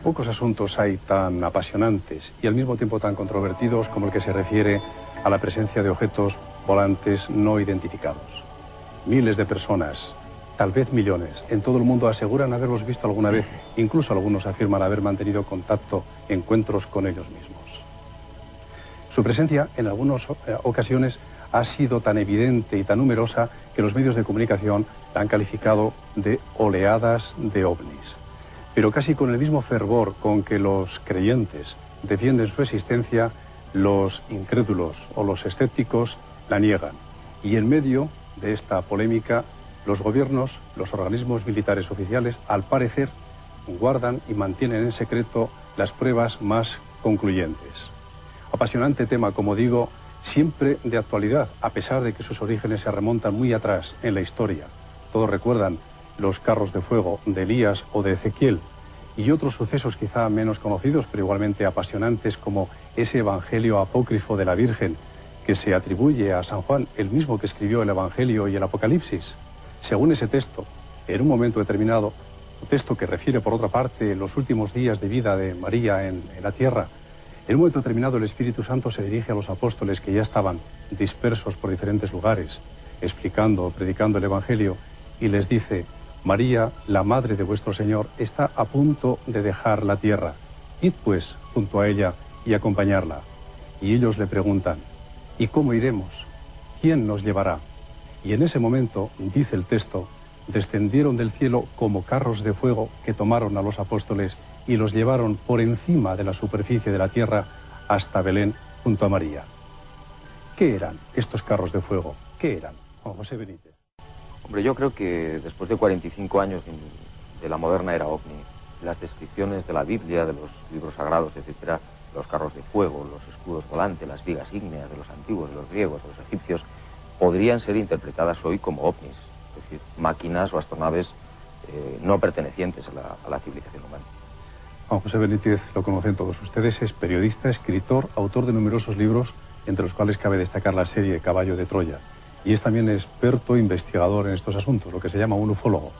Pocos asuntos hay tan apasionantes y al mismo tiempo tan controvertidos como el que se refiere a la presencia de objetos volantes no identificados. Miles de personas, tal vez millones, en todo el mundo aseguran haberlos visto alguna vez. Incluso algunos afirman haber mantenido contacto, encuentros con ellos mismos. Su presencia en algunas ocasiones ha sido tan evidente y tan numerosa que los medios de comunicación la han calificado de oleadas de ovnis. Pero casi con el mismo fervor con que los creyentes defienden su existencia, los incrédulos o los escépticos la niegan. Y en medio de esta polémica, los gobiernos, los organismos militares oficiales, al parecer, guardan y mantienen en secreto las pruebas más concluyentes. Apasionante tema, como digo, siempre de actualidad, a pesar de que sus orígenes se remontan muy atrás en la historia. Todos recuerdan los carros de fuego de Elías o de Ezequiel, y otros sucesos quizá menos conocidos, pero igualmente apasionantes, como ese evangelio apócrifo de la Virgen, que se atribuye a San Juan, el mismo que escribió el Evangelio y el Apocalipsis. Según ese texto, en un momento determinado, un texto que refiere, por otra parte, los últimos días de vida de María en la tierra, en un momento determinado el Espíritu Santo se dirige a los apóstoles que ya estaban dispersos por diferentes lugares, explicando, predicando el Evangelio, y les dice: María, la madre de vuestro Señor, está a punto de dejar la tierra. Id pues junto a ella y acompañarla. Y ellos le preguntan: ¿y cómo iremos? ¿Quién nos llevará? Y en ese momento, dice el texto, descendieron del cielo como carros de fuego que tomaron a los apóstoles y los llevaron por encima de la superficie de la tierra hasta Belén junto a María. ¿Qué eran estos carros de fuego? ¿Qué eran, Juan José Benítez? Hombre, yo creo que después de 45 años de la moderna era ovni, las descripciones de la Biblia, de los libros sagrados, etcétera, los carros de fuego, los escudos volantes, las vigas ígneas de los antiguos, de los griegos, de los egipcios, podrían ser interpretadas hoy como ovnis, es decir, máquinas o astronaves no pertenecientes a la civilización humana. Juan José Benítez lo conocen todos ustedes, es periodista, escritor, autor de numerosos libros, entre los cuales cabe destacar la serie Caballo de Troya, y es también experto investigador en estos asuntos, lo que se llama un ufólogo.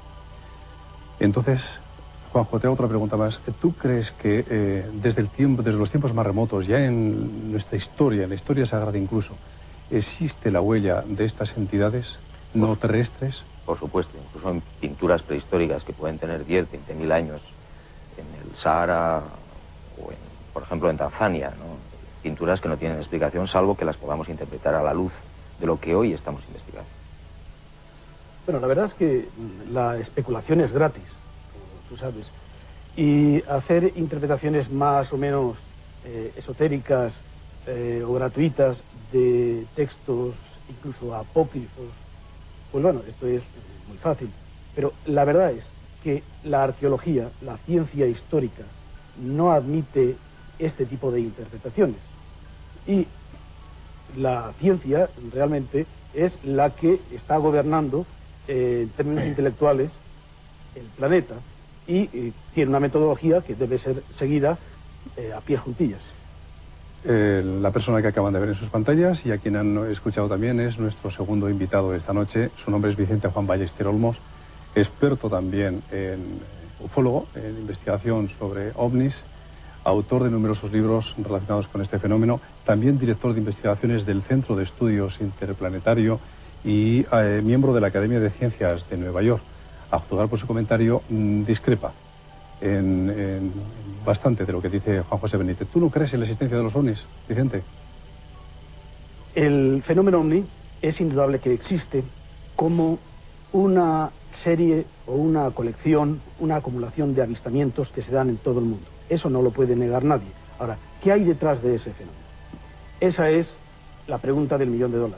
Entonces, Juanjo, te hago otra pregunta más. ¿Tú crees que desde los tiempos más remotos, ya en nuestra historia, en la historia sagrada incluso, existe la huella de estas entidades no terrestres? Por supuesto, incluso en pinturas prehistóricas que pueden tener 10, 20.000 años, en el Sahara o, por ejemplo, en Tanzania, ¿no? Pinturas que no tienen explicación, salvo que las podamos interpretar a la luz de lo que hoy estamos investigando. Bueno, la verdad es que la especulación es gratis, como tú sabes, y hacer interpretaciones más o menos esotéricas o gratuitas de textos incluso apócrifos, pues bueno, esto es muy fácil, pero la verdad es que la arqueología, la ciencia histórica, no admite este tipo de interpretaciones. Y la ciencia realmente es la que está gobernando en términos intelectuales el planeta y tiene una metodología que debe ser seguida a pie juntillas. La persona que acaban de ver en sus pantallas y a quien han escuchado también es nuestro segundo invitado de esta noche. Su nombre es Vicente Juan Ballester Olmos, experto también en ufólogo, en investigación sobre ovnis, autor de numerosos libros relacionados con este fenómeno, también director de investigaciones del Centro de Estudios Interplanetario y miembro de la Academia de Ciencias de Nueva York. A juzgar por su comentario, discrepa en bastante de lo que dice Juan José Benítez. ¿Tú no crees en la existencia de los ovnis, Vicente? El fenómeno ovni es indudable que existe como una serie o una colección, una acumulación de avistamientos que se dan en todo el mundo. Eso no lo puede negar nadie. Ahora, ¿qué hay detrás de ese fenómeno? Esa es la pregunta del $1.000.000.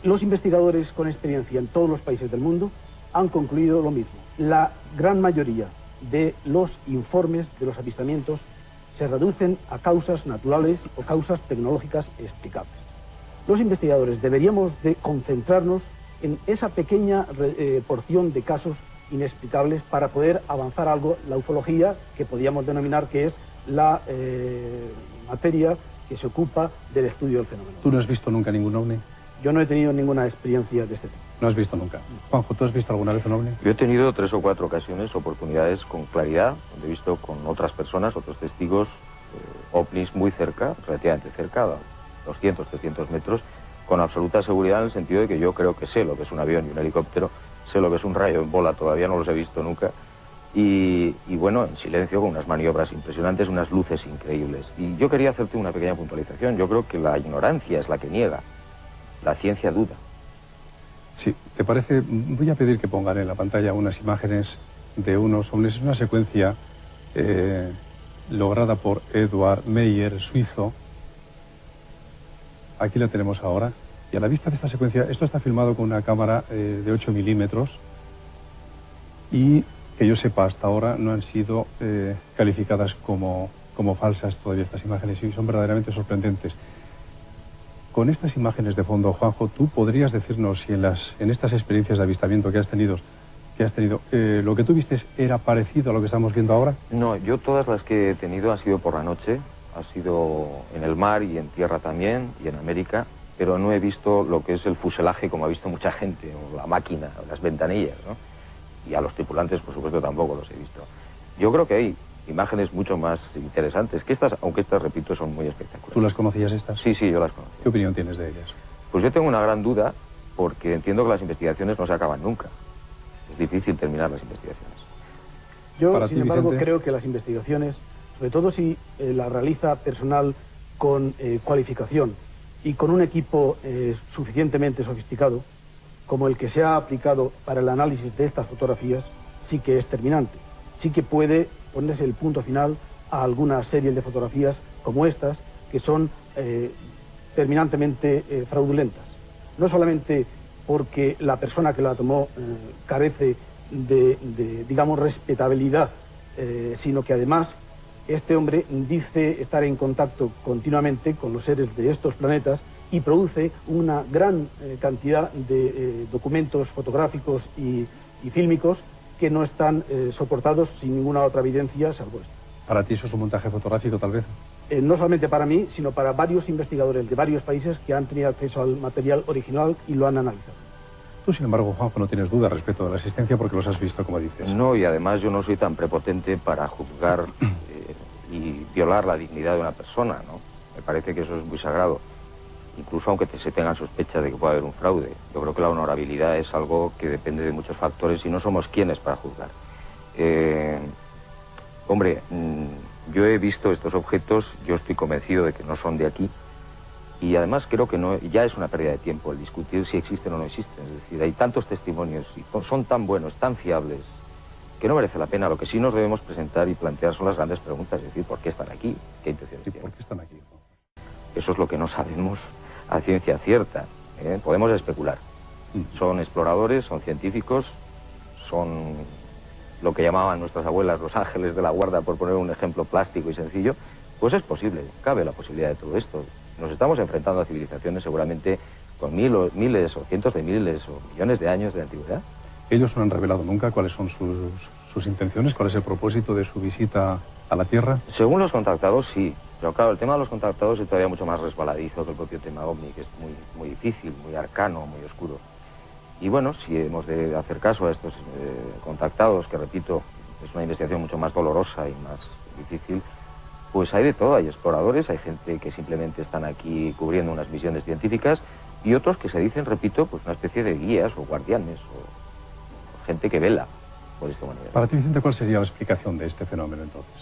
Los investigadores con experiencia en todos los países del mundo han concluido lo mismo. La gran mayoría de los informes de los avistamientos se reducen a causas naturales o causas tecnológicas explicables. Los investigadores deberíamos de concentrarnos en esa pequeña porción de casos inexplicables para poder avanzar algo, la ufología, que podríamos denominar que es la materia que se ocupa del estudio del fenómeno. ¿Tú no has visto nunca ningún ovni? Yo no he tenido ninguna experiencia de este tipo. No has visto nunca. Juanjo, ¿tú has visto alguna vez un ovni? Yo he tenido 3 o 4 ocasiones, oportunidades con claridad, donde he visto con otras personas, otros testigos, ovnis muy cerca, relativamente cerca, a 200, 300 metros, con absoluta seguridad en el sentido de que yo creo que sé lo que es un avión y un helicóptero, sé lo que es un rayo en bola, todavía no los he visto nunca, y bueno, en silencio, con unas maniobras impresionantes, unas luces increíbles. Y yo quería hacerte una pequeña puntualización. Yo creo que la ignorancia es la que niega, la ciencia duda. Sí, ¿te parece? Voy a pedir que pongan en la pantalla unas imágenes de unos ovnis. Es una secuencia lograda por Edward Meyer, suizo. Aquí la tenemos ahora. Y a la vista de esta secuencia, esto está filmado con una cámara de 8 milímetros y que yo sepa hasta ahora no han sido calificadas como falsas todavía estas imágenes y son verdaderamente sorprendentes. Con estas imágenes de fondo, Juanjo, ¿tú podrías decirnos si en estas experiencias de avistamiento que has tenido, lo que tú viste era parecido a lo que estamos viendo ahora? No, yo todas las que he tenido han sido por la noche, ha sido en el mar y en tierra también, y en América, pero no he visto lo que es el fuselaje como ha visto mucha gente, o la máquina, o las ventanillas, ¿no? Y a los tripulantes, por supuesto, tampoco los he visto. Yo creo que hay imágenes mucho más interesantes que estas, aunque estas, repito, son muy espectaculares. ¿Tú las conocías estas? Sí, yo las conocí. ¿Qué opinión tienes de ellas? Pues yo tengo una gran duda, porque entiendo que las investigaciones no se acaban nunca. Es difícil terminar las investigaciones. Yo, sin embargo, creo que las investigaciones, sobre todo si las realiza personal con cualificación y con un equipo suficientemente sofisticado, como el que se ha aplicado para el análisis de estas fotografías, sí que es terminante. Sí que puede ponerse el punto final a alguna serie de fotografías como estas, que son terminantemente fraudulentas. No solamente porque la persona que la tomó carece de, digamos, respetabilidad, sino que además este hombre dice estar en contacto continuamente con los seres de estos planetas y produce una gran cantidad de documentos fotográficos y fílmicos que no están soportados sin ninguna otra evidencia salvo esto. ¿Para ti eso es un montaje fotográfico, tal vez? No solamente para mí, sino para varios investigadores de varios países que han tenido acceso al material original y lo han analizado. Tú, sin embargo, Juanjo, no tienes duda respecto de la existencia porque los has visto, como dices. No, y además yo no soy tan prepotente para juzgar y violar la dignidad de una persona, ¿no? Me parece que eso es muy sagrado. Incluso aunque se tengan sospechas de que pueda haber un fraude. Yo creo que la honorabilidad es algo que depende de muchos factores y no somos quienes para juzgar. Hombre, yo he visto estos objetos, yo estoy convencido de que no son de aquí y además creo que no, ya es una pérdida de tiempo el discutir si existen o no existen. Es decir, hay tantos testimonios y son tan buenos, tan fiables, que no merece la pena. Lo que sí nos debemos presentar y plantear son las grandes preguntas, es decir, ¿por qué están aquí? ¿Qué intenciones tienen? ¿Por qué están aquí? Eso es lo que no sabemos a ciencia cierta. Podemos especular. Son exploradores, son científicos, son lo que llamaban nuestras abuelas los ángeles de la guarda, por poner un ejemplo plástico y sencillo. Pues es posible, cabe la posibilidad de todo esto. Nos estamos enfrentando a civilizaciones seguramente con miles o cientos de miles o millones de años de antigüedad. ¿Ellos no han revelado nunca cuáles son sus intenciones? ¿Cuál es el propósito de su visita a la Tierra? Según los contactados, sí. Pero claro, el tema de los contactados es todavía mucho más resbaladizo que el propio tema OVNI, que es muy difícil, muy arcano, muy oscuro. Y bueno, si hemos de hacer caso a estos contactados, que repito, es una investigación mucho más dolorosa y más difícil, pues hay de todo. Hay exploradores, hay gente que simplemente están aquí cubriendo unas misiones científicas y otros que se dicen, repito, pues una especie de guías o guardianes o gente que vela por esta manera. Para ti, Vicente, ¿cuál sería la explicación de este fenómeno entonces?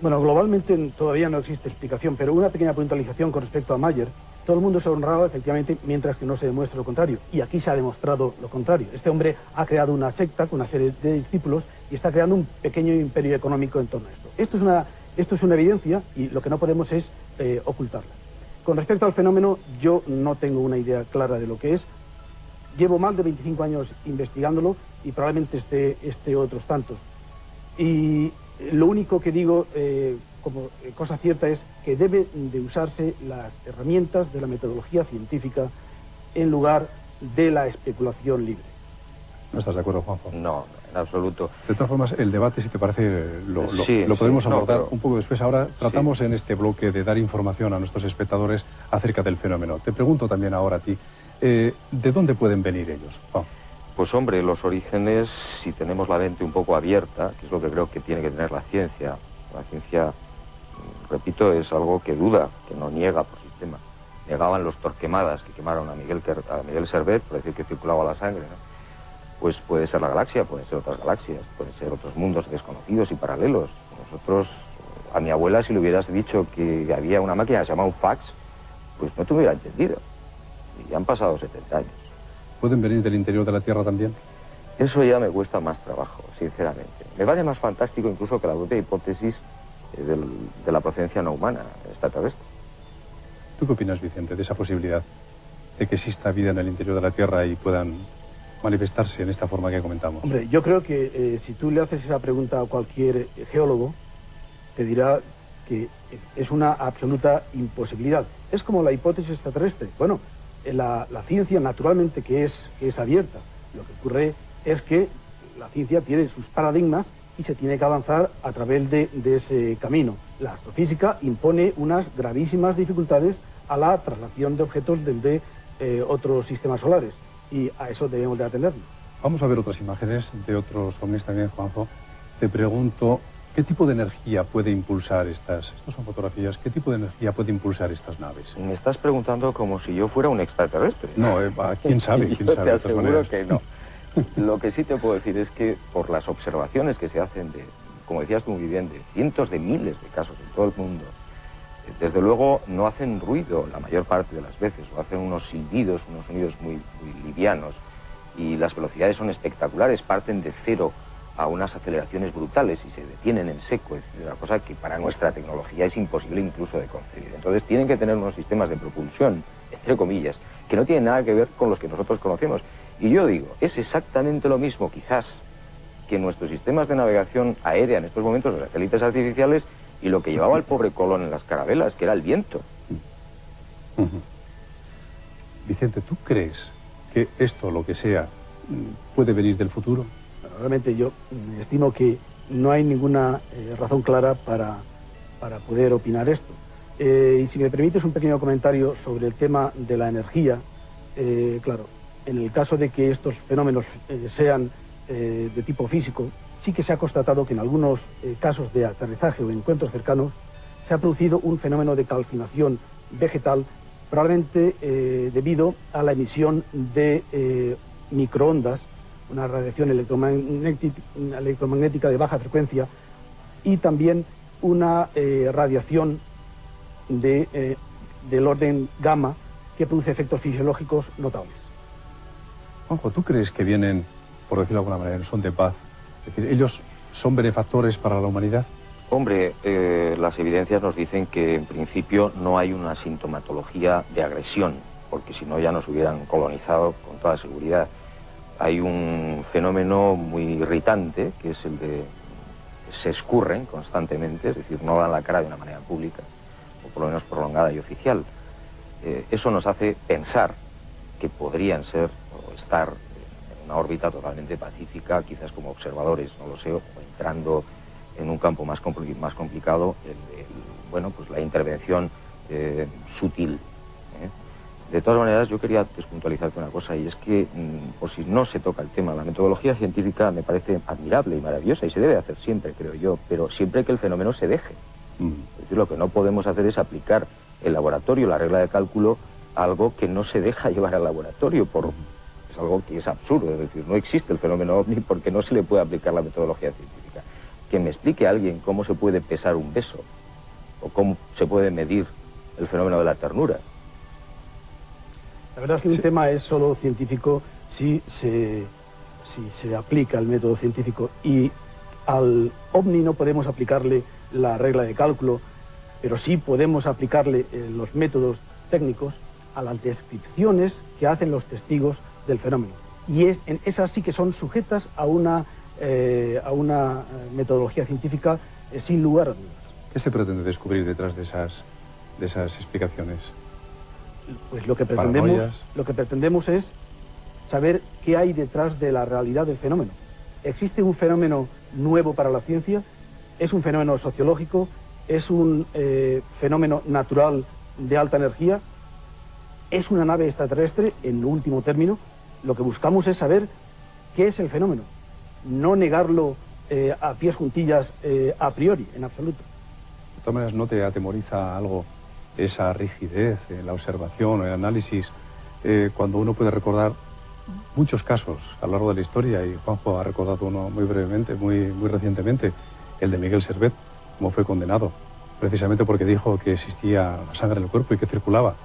Bueno, globalmente todavía no existe explicación, pero una pequeña puntualización con respecto a Meyer. Todo el mundo se honraba, efectivamente, mientras que no se demuestre lo contrario. Y aquí se ha demostrado lo contrario. Este hombre ha creado una secta con una serie de discípulos y está creando un pequeño imperio económico en torno a esto. Esto es una evidencia y lo que no podemos es ocultarla. Con respecto al fenómeno, yo no tengo una idea clara de lo que es. Llevo más de 25 años investigándolo y probablemente esté otros tantos. Y lo único que digo como cosa cierta es que debe de usarse las herramientas de la metodología científica en lugar de la especulación libre. ¿No estás de acuerdo, Juanjo? No, en absoluto. De todas formas, el debate, si te parece, lo podemos abordar un poco después. Ahora tratamos en este bloque de dar información a nuestros espectadores acerca del fenómeno. Te pregunto también ahora a ti, ¿De dónde pueden venir ellos? Oh. Pues hombre, los orígenes, si tenemos la mente un poco abierta, que es lo que creo que tiene que tener la ciencia, repito, es algo que duda, que no niega por sistema. Negaban los Torquemadas, que quemaron a Miguel Servet, por decir que circulaba la sangre, ¿no? Pues puede ser la galaxia, pueden ser otras galaxias, pueden ser otros mundos desconocidos y paralelos. Nosotros, a mi abuela, si le hubieras dicho que había una máquina que se llama un fax, pues no te hubiera entendido. Y ya han pasado 70 años. ¿Pueden venir del interior de la Tierra también? Eso ya me cuesta más trabajo, sinceramente. Me parece más fantástico incluso que la propia hipótesis de la procedencia no humana, extraterrestre. ¿Tú qué opinas, Vicente, de esa posibilidad de que exista vida en el interior de la Tierra y puedan manifestarse en esta forma que comentamos? Hombre, yo creo que si tú le haces esa pregunta a cualquier geólogo, te dirá que es una absoluta imposibilidad. Es como la hipótesis extraterrestre. Bueno, la ciencia naturalmente que es abierta. Lo que ocurre es que la ciencia tiene sus paradigmas y se tiene que avanzar a través de ese camino. La astrofísica impone unas gravísimas dificultades a la traslación de objetos desde otros sistemas solares, y a eso debemos de atendernos. Vamos a ver otras imágenes de otros ovnis también, Juanjo. Te pregunto, ¿qué tipo de energía puede impulsar estas son fotografías, qué tipo de energía puede impulsar estas naves? Me estás preguntando como si yo fuera un extraterrestre. No, ¿quién sabe? ¿Quién yo sabe? Te aseguro que no. Lo que sí te puedo decir es que por las observaciones que se hacen de, como decías tú muy bien, de cientos de miles de casos en todo el mundo, desde luego no hacen ruido la mayor parte de las veces, o hacen unos silbidos, unos sonidos muy livianos, y las velocidades son espectaculares, parten de cero a unas aceleraciones brutales y se detienen en seco, es decir, una cosa que para nuestra tecnología es imposible incluso de concebir. Entonces tienen que tener unos sistemas de propulsión, entre comillas, que no tienen nada que ver con los que nosotros conocemos. Y yo digo, es exactamente lo mismo, quizás, que nuestros sistemas de navegación aérea en estos momentos, los satélites artificiales, y lo que llevaba el pobre Colón en las carabelas, que era el viento. Vicente, ¿tú crees que esto, lo que sea, puede venir del futuro? Bueno, realmente yo estimo que no hay ninguna razón clara para poder opinar esto. Y si me permites un pequeño comentario sobre el tema de la energía, claro, en el caso de que estos fenómenos sean de tipo físico, sí que se ha constatado que en algunos casos de aterrizaje o encuentros cercanos se ha producido un fenómeno de calcinación vegetal, probablemente debido a la emisión de microondas, una radiación electromagnética de baja frecuencia, y también una radiación del orden gamma que produce efectos fisiológicos notables. Juanjo, ¿tú crees que vienen, por decirlo de alguna manera, son de paz? Es decir, ¿ellos son benefactores para la humanidad? Hombre, las evidencias nos dicen que en principio no hay una sintomatología de agresión, porque si no ya nos hubieran colonizado con toda seguridad. Hay un fenómeno muy irritante, que es el de se escurren constantemente, es decir, no dan la cara de una manera pública, o por lo menos prolongada y oficial. Eso nos hace pensar que podrían ser o estar en una órbita totalmente pacífica, quizás como observadores, no lo sé, o entrando en un campo más complicado, bueno, pues la intervención sutil. De todas maneras, yo quería despuntualizarte una cosa, y es que, por si no se toca el tema, la metodología científica me parece admirable y maravillosa, y se debe hacer siempre, creo yo, pero siempre que el fenómeno se deje. Es decir, lo que no podemos hacer es aplicar el laboratorio, la regla de cálculo, a algo que no se deja llevar al laboratorio, es algo que es absurdo, es decir, no existe el fenómeno ovni porque no se le puede aplicar la metodología científica. Que me explique a alguien cómo se puede pesar un beso, o cómo se puede medir el fenómeno de la ternura. La verdad es que un tema es solo científico si se aplica el método científico, y al ovni no podemos aplicarle la regla de cálculo, pero sí podemos aplicarle los métodos técnicos a las descripciones que hacen los testigos del fenómeno. Y esas sí que son sujetas a una metodología científica sin lugar a dudas. ¿Qué se pretende descubrir detrás de esas explicaciones? Pues lo que pretendemos es saber qué hay detrás de la realidad del fenómeno. ¿Existe un fenómeno nuevo para la ciencia? ¿Es un fenómeno sociológico? ¿Es un fenómeno natural de alta energía? es una nave extraterrestre, en último término, lo que buscamos es saber qué es el fenómeno, no negarlo a pies juntillas a priori, en absoluto. De todas maneras, ¿no te atemoriza algo esa rigidez en la observación o el análisis cuando uno puede recordar muchos casos a lo largo de la historia, y Juanjo ha recordado uno muy brevemente, muy recientemente, el de Miguel Servet, cómo fue condenado, precisamente porque dijo que existía la sangre en el cuerpo y que circulaba?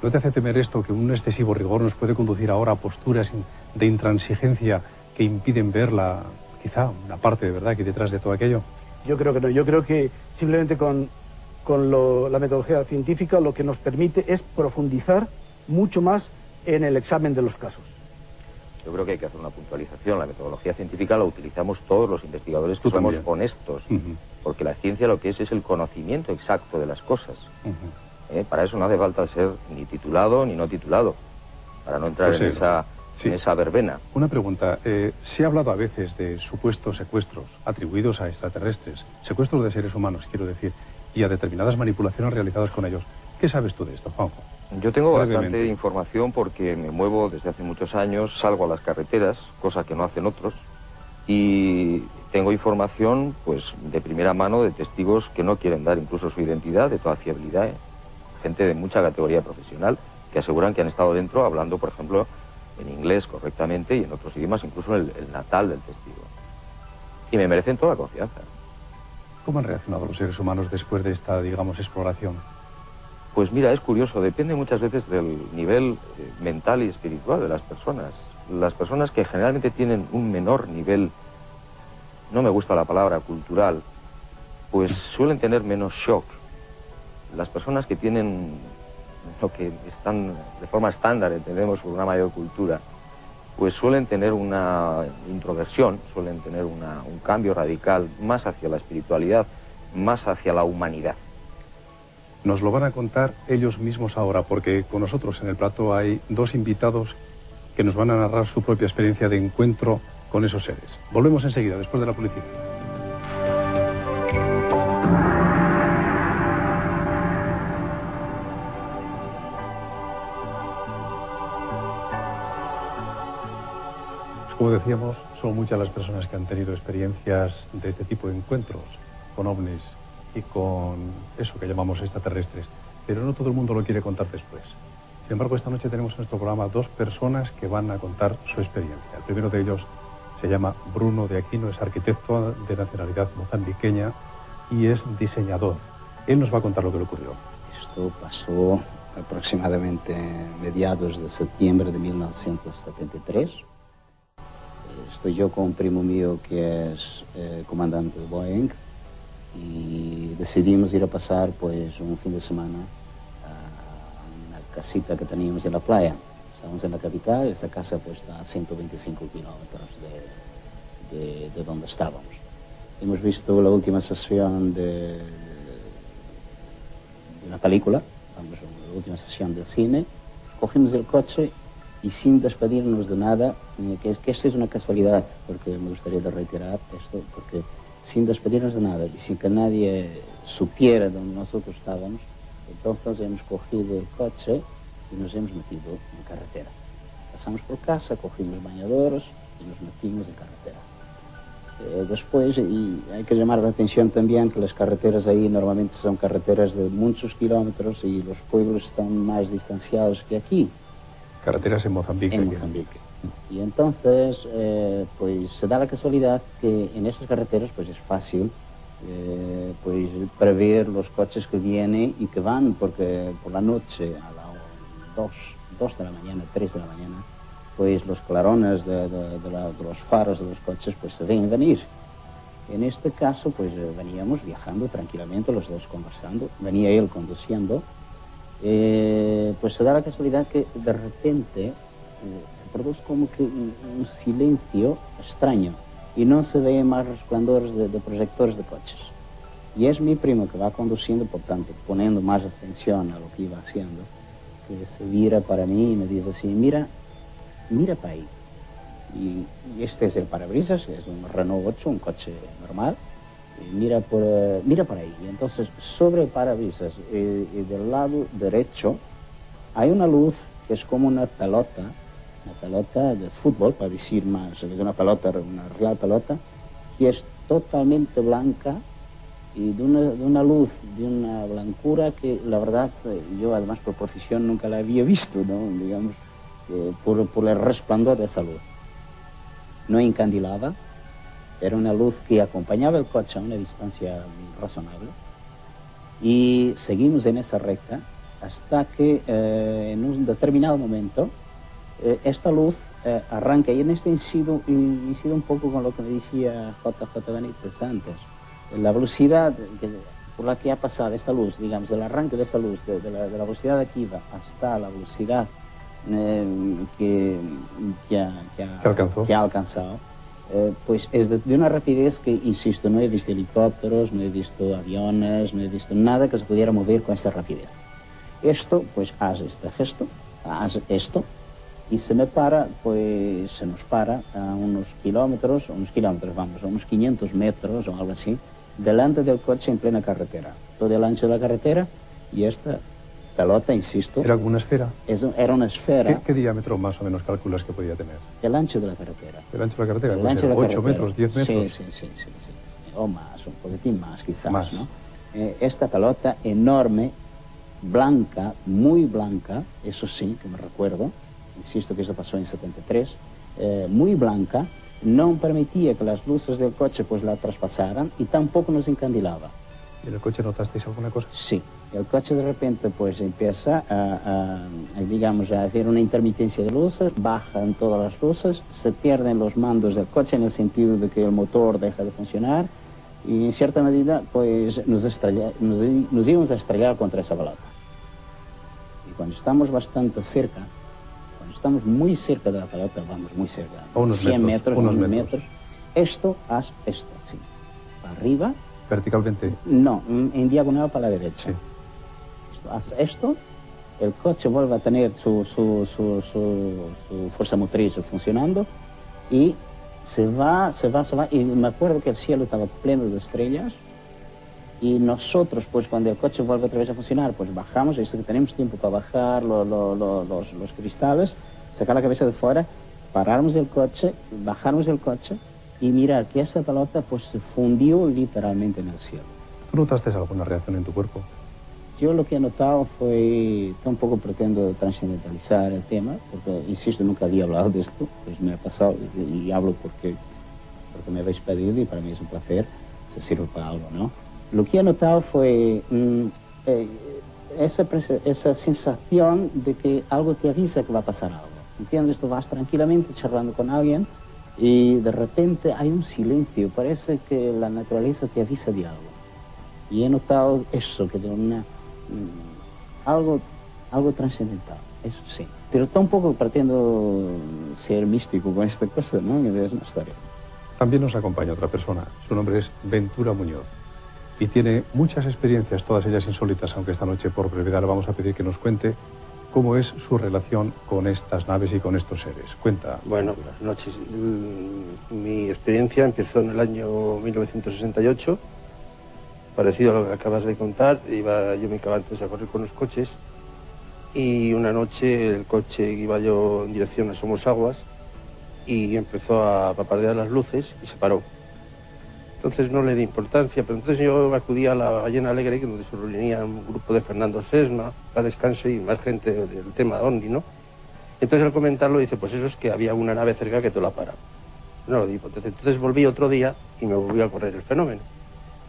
¿No te hace temer esto, que un excesivo rigor nos puede conducir ahora a posturas de intransigencia que impiden ver quizá una parte de verdad que hay detrás de todo aquello? Yo creo que no, yo creo que simplemente con la metodología científica lo que nos permite es profundizar mucho más en el examen de los casos. Yo creo que hay que hacer una puntualización. La metodología científica la utilizamos todos los investigadores que somos honestos, porque la ciencia lo que es el conocimiento exacto de las cosas. Para eso no hace falta ser ni titulado ni no titulado, para no entrar en esa verbena. Una pregunta, se ha hablado a veces de supuestos secuestros atribuidos a extraterrestres, secuestros de seres humanos, quiero decir, y a determinadas manipulaciones realizadas con ellos. ¿Qué sabes tú de esto, Juanjo? Yo tengo bastante información porque me muevo desde hace muchos años, salgo a las carreteras, cosa que no hacen otros, y tengo información pues de primera mano de testigos que no quieren dar incluso su identidad, de toda fiabilidad, gente de mucha categoría profesional, que aseguran que han estado dentro hablando, por ejemplo, en inglés correctamente y en otros idiomas, incluso el natal del testigo. Y me merecen toda confianza. ¿Cómo han reaccionado los seres humanos después de esta, digamos, exploración? Pues mira, es curioso, depende muchas veces del nivel mental y espiritual de las personas. Las personas que generalmente tienen un menor nivel, no me gusta la palabra cultural, pues suelen tener menos shock. Las personas que tienen lo que están de forma estándar, entendemos, por una mayor cultura, pues suelen tener una introversión, suelen tener un cambio radical más hacia la espiritualidad, más hacia la humanidad. Nos lo van a contar ellos mismos ahora, porque con nosotros en el plató hay dos invitados que nos van a narrar su propia experiencia de encuentro con esos seres. Volvemos enseguida, después de la publicidad. Pues como decíamos, son muchas las personas que han tenido experiencias de este tipo de encuentros con ovnis y con eso que llamamos extraterrestres, pero no todo el mundo lo quiere contar después. Sin embargo, esta noche tenemos en nuestro programa dos personas que van a contar su experiencia. El primero de ellos se llama Bruno de Aquino, es arquitecto de nacionalidad mozambiqueña y es diseñador. Él nos va a contar lo que le ocurrió. Esto pasó aproximadamente mediados de septiembre de 1973. Estoy yo con un primo mío que es comandante de Boeing, y decidimos ir a pasar pues un fin de semana a una casita que teníamos en la playa. Estamos en la capital, esta casa pues está a 125 kilómetros de donde estábamos. Hemos visto la última sesión de una película, vamos, la última sesión del cine, cogimos el coche y sin despedirnos de nada, que esta es una casualidad, porque me gustaría reiterar esto, porque sin despedirnos de nada y sin que nadie supiera dónde nosotros estábamos, entonces hemos cogido el coche y nos hemos metido en carretera. Pasamos por casa, cogimos bañadores y nos metimos en carretera. Después, y hay que llamar la atención también que las carreteras ahí normalmente son carreteras de muchos kilómetros y los pueblos están más distanciados que aquí. Carreteras en Mozambique. En Mozambique. Y entonces, pues se da la casualidad que en esas carreteras pues es fácil pues prever los coches que vienen y que van, porque por la noche a las 2 de la mañana, 3 de la mañana, pues los clarones de los faros de los coches pues se ven venir. En este caso pues veníamos viajando tranquilamente, los dos conversando, venía él conduciendo, pues se da la casualidad que de repente se produce como que un silencio extraño y no se ve más resplandores de proyectores de coches. Y es mi primo que va conduciendo, por tanto, poniendo más atención a lo que iba haciendo, que se vira para mí y me dice así, mira para ahí. Y este es el parabrisas, es un Renault 8, un coche normal, y mira para ahí. Y entonces, sobre el parabrisas y del lado derecho, hay una luz que es como una pelota de fútbol, para decir más, es una pelota, una real pelota, que es totalmente blanca y de una luz, de una blancura que la verdad yo además por profesión nunca la había visto, ¿no? Digamos, por el resplandor de esa luz. No encandilaba, era una luz que acompañaba el coche a una distancia razonable y seguimos en esa recta hasta que en un determinado momento esta luz arranca, y en este incido un poco con lo que me decía JJ Benítez antes. La velocidad por la que ha pasado esta luz, digamos, del arranque de esa luz, de la velocidad de aquí hasta la velocidad que ha alcanzado, pues es de una rapidez que, insisto, no he visto helicópteros, no he visto aviones, no he visto nada que se pudiera mover con esta rapidez. Esto, pues haz este gesto, haz esto, y se nos para a unos kilómetros, vamos, a unos 500 metros o algo así, delante del coche en plena carretera. Todo el ancho de la carretera, y esta pelota, insisto... ¿Era como una esfera? Era una esfera. ¿Qué diámetro más o menos calculas que podía tener? El ancho de la carretera. ¿El ancho de la carretera? El ancho de la 8 metros, 10 metros. Sí. O más, un poquitín más quizás, más. ¿no? Esta pelota enorme, blanca, muy blanca, eso sí, que me recuerdo, insisto que eso pasó en 73, muy blanca, no permitía que las luces del coche pues la traspasaran y tampoco nos encandilaba. ¿Y en el coche notasteis alguna cosa? Sí, el coche de repente pues empieza digamos, a hacer una intermitencia de luces, bajan todas las luces, se pierden los mandos del coche en el sentido de que el motor deja de funcionar y en cierta medida pues nos íbamos a estrellar contra esa pelota. Y cuando estamos bastante cerca, estamos muy cerca de la pelota, vamos muy cerca, unos 100 metros, unos metros, haz esto, sí, para arriba. ¿Verticalmente? No, en diagonal para la derecha. Sí. Haz esto, el coche vuelve a tener su fuerza motriz funcionando y se va, y me acuerdo que el cielo estaba pleno de estrellas y nosotros, pues cuando el coche vuelve otra vez a funcionar, pues bajamos, es que tenemos tiempo para bajar los cristales, sacar la cabeza de fuera, pararnos del coche, bajarnos del coche y mirar que esa pelota pues se fundió literalmente en el cielo. ¿Tú notaste alguna reacción en tu cuerpo? Yo lo que he notado fue, tampoco pretendo trascendentalizar el tema, porque insisto, nunca había hablado de esto, pues me ha pasado y hablo porque me habéis pedido y para mí es un placer, se sirve para algo, ¿no? Lo que he notado fue esa sensación de que algo te avisa que va a pasar algo. ¿Entiendes? Tú vas tranquilamente charlando con alguien y de repente hay un silencio, parece que la naturaleza te avisa de algo. Y he notado eso, que es algo trascendental, eso sí. Pero tampoco pretendo ser místico con esta cosa, ¿no? Es una historia. También nos acompaña otra persona, su nombre es Ventura Muñoz. Y tiene muchas experiencias, todas ellas insólitas, aunque esta noche por brevedad le vamos a pedir que nos cuente cómo es su relación con estas naves y con estos seres. Cuenta. Bueno, buenas noches. Mi experiencia empezó en el año 1968, parecido a lo que acabas de contar. Yo me acababa antes a correr con los coches y una noche el coche iba yo en dirección a Somosaguas y empezó a papadear las luces y se paró. Entonces no le di importancia, pero entonces yo acudí a la Ballena Alegre, donde se reunía un grupo de Fernando Sesma, a Descanso y más gente del tema de OVNI, ¿no? Entonces al comentarlo dice, pues eso es que había una nave cerca que te la para. No lo di importancia. Entonces volví otro día y me volvió a correr el fenómeno.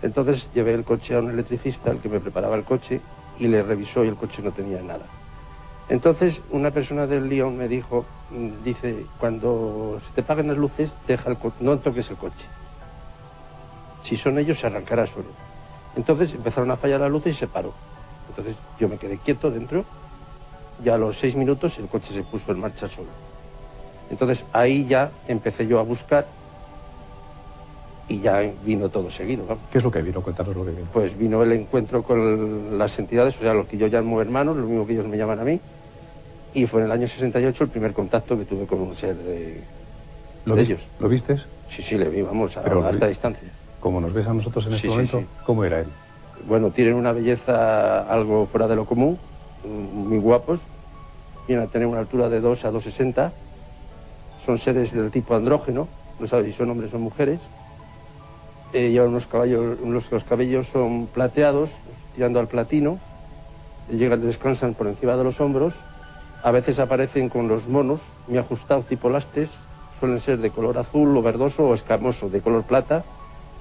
Entonces llevé el coche a un electricista, el que me preparaba el coche, y le revisó y el coche no tenía nada. Entonces una persona del Lyon me dijo, dice, cuando se te paguen las luces, no toques el coche. Si son ellos, se arrancará solo. Entonces empezaron a fallar las luces y se paró. Entonces yo me quedé quieto dentro y a los 6 minutos el coche se puso en marcha solo. Entonces ahí ya empecé yo a buscar y ya vino todo seguido, ¿no? ¿Qué es lo que vino? Cuéntanos lo que vino. Pues vino el encuentro con las entidades, o sea, los que yo llamo hermanos, lo mismo que ellos me llaman a mí, y fue en el año 68 el primer contacto que tuve con un ser de ellos. ¿Lo vistes? Sí, le vi, vamos, a esta distancia. Como nos ves a nosotros en este momento, sí. ¿Cómo era él? Bueno, tienen una belleza algo fuera de lo común, muy guapos, vienen a tener una altura de 2 a 2,60. Son seres del tipo andrógeno, no sabes si son hombres o mujeres. Llevan unos caballos, los cabellos son plateados, tirando al platino. Llegan, descansan por encima de los hombros. A veces aparecen con los monos, muy ajustados, tipo lastes. Suelen ser de color azul o verdoso o escamoso, de color plata,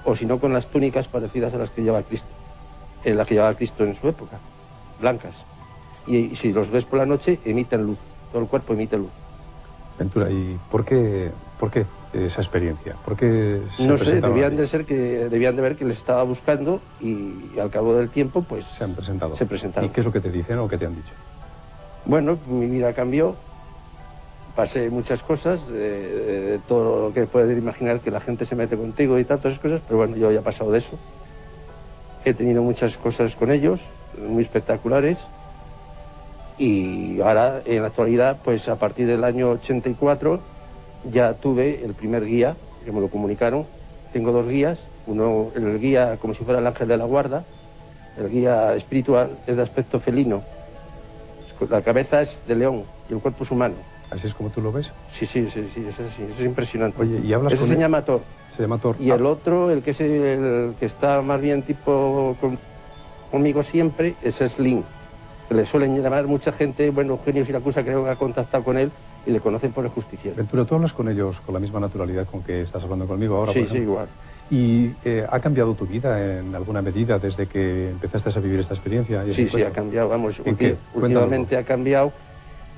o si no con las túnicas parecidas a las que lleva Cristo, las que llevaba Cristo en su época, blancas. Y si los ves por la noche, emiten luz, todo el cuerpo emite luz. Ventura, ¿y por qué esa experiencia? ¿Por qué no sé, debían de ver que les estaba buscando y al cabo del tiempo, pues... Se han presentado. Se presentaron. ¿Y qué es lo que te dicen o qué te han dicho? Bueno, mi vida cambió. Pasé muchas cosas, todo lo que puedes imaginar que la gente se mete contigo y tantas cosas, pero bueno, yo ya he pasado de eso. He tenido muchas cosas con ellos, muy espectaculares, y ahora, en la actualidad, pues a partir del año 84, ya tuve el primer guía, que me lo comunicaron. Tengo 2 guías, uno, el guía como si fuera el ángel de la guarda, el guía espiritual es de aspecto felino, la cabeza es de león y el cuerpo es humano. ¿Así es como tú lo ves? Sí, es así, es impresionante. Oye, ¿y hablas Ese con se él? llama Thor. Se llama Thor. Y el otro, el que está más bien tipo conmigo siempre, ese es Lin. Que le suelen llamar mucha gente, bueno, Eugenio Siracusa creo que ha contactado con él y le conocen por el justiciero. Ventura, ¿tú hablas con ellos con la misma naturalidad con que estás hablando conmigo ahora? Sí, igual. ¿Y ha cambiado tu vida en alguna medida desde que empezaste a vivir esta experiencia? Sí, ha cambiado, vamos, ¿En qué? Últimamente ha cambiado.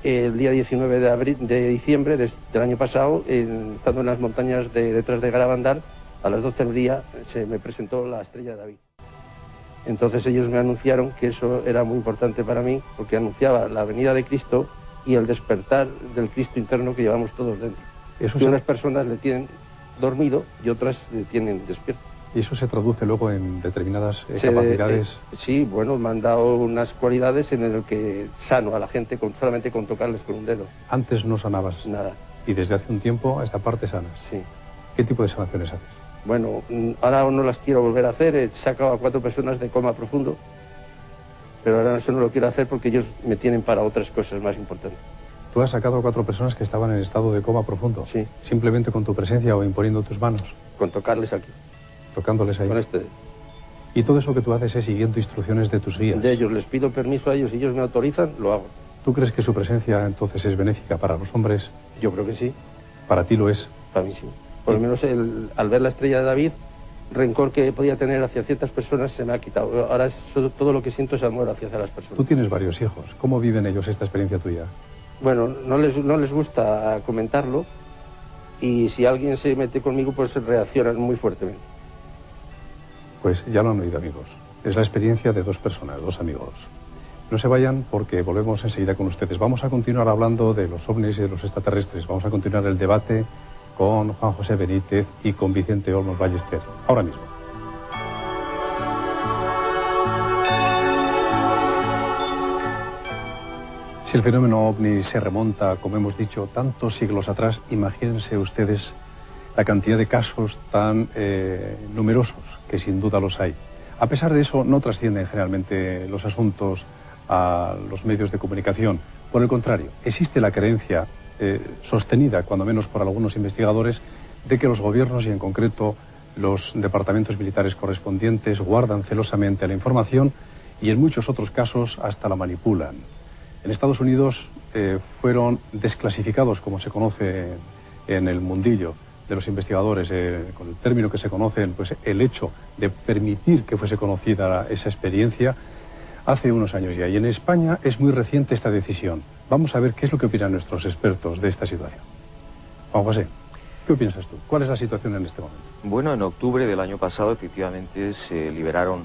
El día 19 de diciembre del año pasado, estando en las montañas detrás de Garabandal, a las 12 del día se me presentó la estrella de David. Entonces ellos me anunciaron que eso era muy importante para mí, porque anunciaba la venida de Cristo y el despertar del Cristo interno que llevamos todos dentro. Que unas personas le tienen dormido y otras le tienen despierto. ¿Y eso se traduce luego en determinadas capacidades? Sí, bueno, me han dado unas cualidades en el que sano a la gente solamente con tocarles con un dedo. Antes no sanabas. Nada. Y desde hace un tiempo a esta parte sanas. Sí. ¿Qué tipo de sanaciones haces? Bueno, ahora no las quiero volver a hacer. He sacado a 4 personas de coma profundo, pero ahora eso no lo quiero hacer porque ellos me tienen para otras cosas más importantes. ¿Tú has sacado a 4 personas que estaban en estado de coma profundo? Sí. ¿Simplemente con tu presencia o imponiendo tus manos? Con tocarles aquí. Tocándoles ahí. Con este. Y todo eso que tú haces es siguiendo instrucciones de tus guías. De ellos, les pido permiso a ellos, si ellos me autorizan, lo hago. ¿Tú crees que su presencia entonces es benéfica para los hombres? Yo creo que sí. Para ti lo es. Para mí sí. Por lo menos al ver la estrella de David, rencor que podía tener hacia ciertas personas se me ha quitado. Ahora todo lo que siento es amor hacia las personas. Tú tienes varios hijos. ¿Cómo viven ellos esta experiencia tuya? Bueno, no les gusta comentarlo y si alguien se mete conmigo pues reaccionan muy fuertemente. Pues ya lo han oído, amigos. Es la experiencia de 2 personas, 2 amigos. No se vayan porque volvemos enseguida con ustedes. Vamos a continuar hablando de los ovnis y de los extraterrestres. Vamos a continuar el debate con Juan José Benítez y con Vicente Olmos Ballester. Ahora mismo. Si el fenómeno ovni se remonta, como hemos dicho, tantos siglos atrás, imagínense ustedes la cantidad de casos tan numerosos, que sin duda los hay. A pesar de eso, no trascienden generalmente los asuntos a los medios de comunicación. Por el contrario, existe la creencia sostenida, cuando menos por algunos investigadores, de que los gobiernos y en concreto los departamentos militares correspondientes guardan celosamente la información y en muchos otros casos hasta la manipulan. En Estados Unidos fueron desclasificados, como se conoce en el mundillo de los investigadores, con el término que se conoce, pues el hecho de permitir que fuese conocida esa experiencia hace unos años ya. Y en España es muy reciente esta decisión. Vamos a ver qué es lo que opinan nuestros expertos de esta situación. Juan José, ¿qué piensas tú? ¿Cuál es la situación en este momento? Bueno, en octubre del año pasado efectivamente se liberaron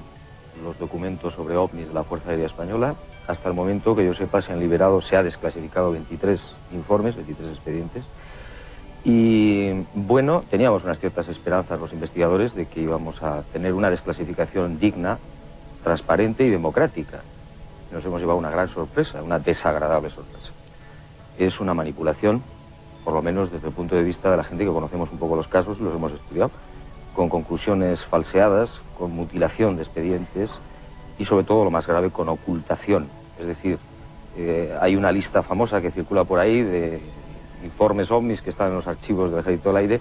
los documentos sobre ovnis de la Fuerza Aérea Española. Hasta el momento que yo sepa se ha desclasificado 23 informes, 23 expedientes. Y bueno, teníamos unas ciertas esperanzas los investigadores de que íbamos a tener una desclasificación digna, transparente y democrática. Nos hemos llevado una gran sorpresa, una desagradable sorpresa. Es una manipulación, por lo menos desde el punto de vista de la gente que conocemos un poco los casos y los hemos estudiado, con conclusiones falseadas, con mutilación de expedientes y sobre todo lo más grave, con ocultación. Es decir, hay una lista famosa que circula por ahí de informes ovnis que están en los archivos del Ejército del Aire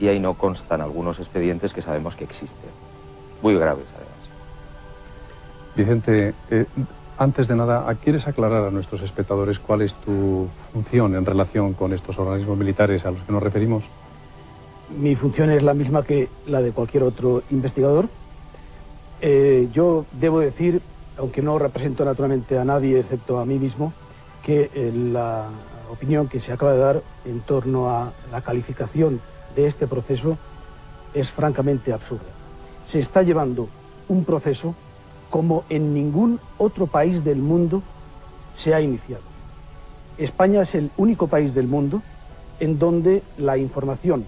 y ahí no constan algunos expedientes que sabemos que existen. Muy graves, además. Vicente, antes de nada, ¿quieres aclarar a nuestros espectadores cuál es tu función en relación con estos organismos militares a los que nos referimos? Mi función es la misma que la de cualquier otro investigador. Yo debo decir, aunque no represento naturalmente a nadie excepto a mí mismo, que la opinión que se acaba de dar en torno a la calificación de este proceso es francamente absurda. Se está llevando un proceso como en ningún otro país del mundo se ha iniciado. España es el único país del mundo en donde la información,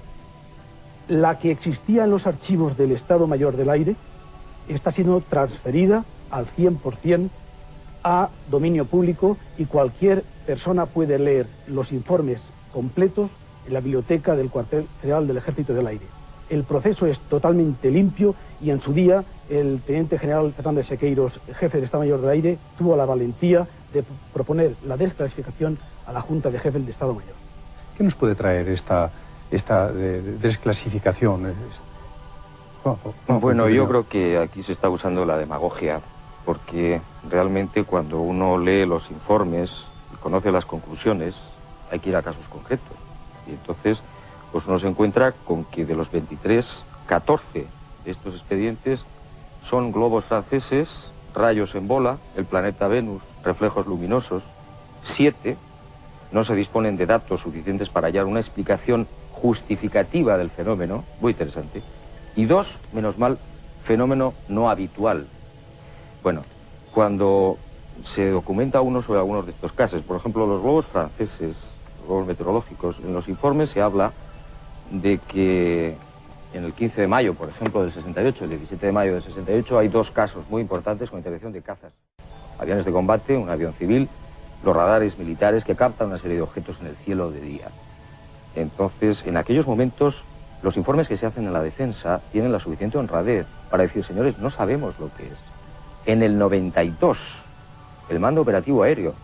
la que existía en los archivos del Estado Mayor del Aire, está siendo transferida al 100% a dominio público y cualquier persona puede leer los informes completos en la biblioteca del cuartel general del Ejército del Aire. El proceso es totalmente limpio y en su día el teniente general Fernández Sequeiros, jefe del Estado Mayor del Aire, tuvo la valentía de proponer la desclasificación a la Junta de Jefes del Estado Mayor. ¿Qué nos puede traer esta desclasificación? Bueno, yo creo que aquí se está usando la demagogia, porque realmente cuando uno lee los informes y conoce las conclusiones, hay que ir a casos concretos. Y entonces, pues uno se encuentra con que de los 23, 14 de estos expedientes son globos franceses, rayos en bola, el planeta Venus, reflejos luminosos. 7 no se disponen de datos suficientes para hallar una explicación justificativa del fenómeno, muy interesante. Y 2, menos mal, fenómeno no habitual. Bueno, cuando se documenta uno sobre algunos de estos casos, por ejemplo, los globos franceses, los globos meteorológicos, en los informes se habla de que en el 15 de mayo, por ejemplo, del 68, el 17 de mayo del 68, hay 2 casos muy importantes con intervención de cazas. Aviones de combate, un avión civil, los radares militares que captan una serie de objetos en el cielo de día. Entonces, en aquellos momentos, los informes que se hacen en la defensa tienen la suficiente honradez para decir, señores, no sabemos lo que es. En el 92, el Mando Operativo Aéreo,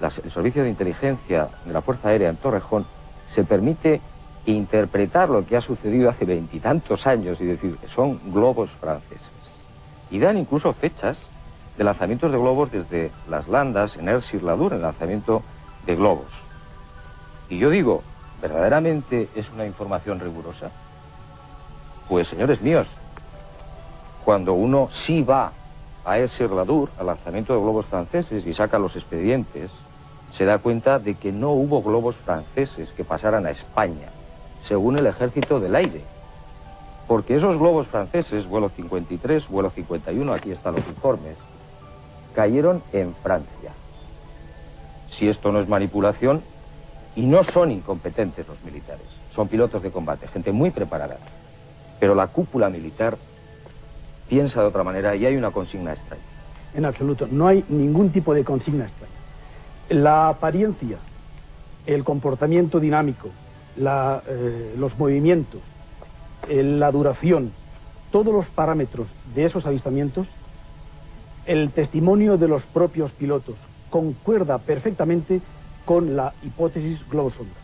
el Servicio de Inteligencia de la Fuerza Aérea en Torrejón, se permite interpretar lo que ha sucedido hace 20 y tantos años y decir que son globos franceses. Y dan incluso fechas de lanzamientos de globos desde las Landas, en Aire-sur-la-Dure, en lanzamiento de globos. Y yo digo, ¿verdaderamente es una información rigurosa? Pues, señores míos, cuando uno sí va a Aire-sur-la-Dure, al lanzamiento de globos franceses, y saca los expedientes, se da cuenta de que no hubo globos franceses que pasaran a España, según el Ejército del Aire. Porque esos globos franceses, vuelo 53, vuelo 51, aquí están los informes, cayeron en Francia. Si esto no es manipulación, y no son incompetentes los militares, son pilotos de combate, gente muy preparada, pero la cúpula militar piensa de otra manera y hay una consigna extraña. En absoluto, no hay ningún tipo de consigna extraña. La apariencia, el comportamiento dinámico, los movimientos, la duración, todos los parámetros de esos avistamientos, el testimonio de los propios pilotos concuerda perfectamente con la hipótesis globosonda.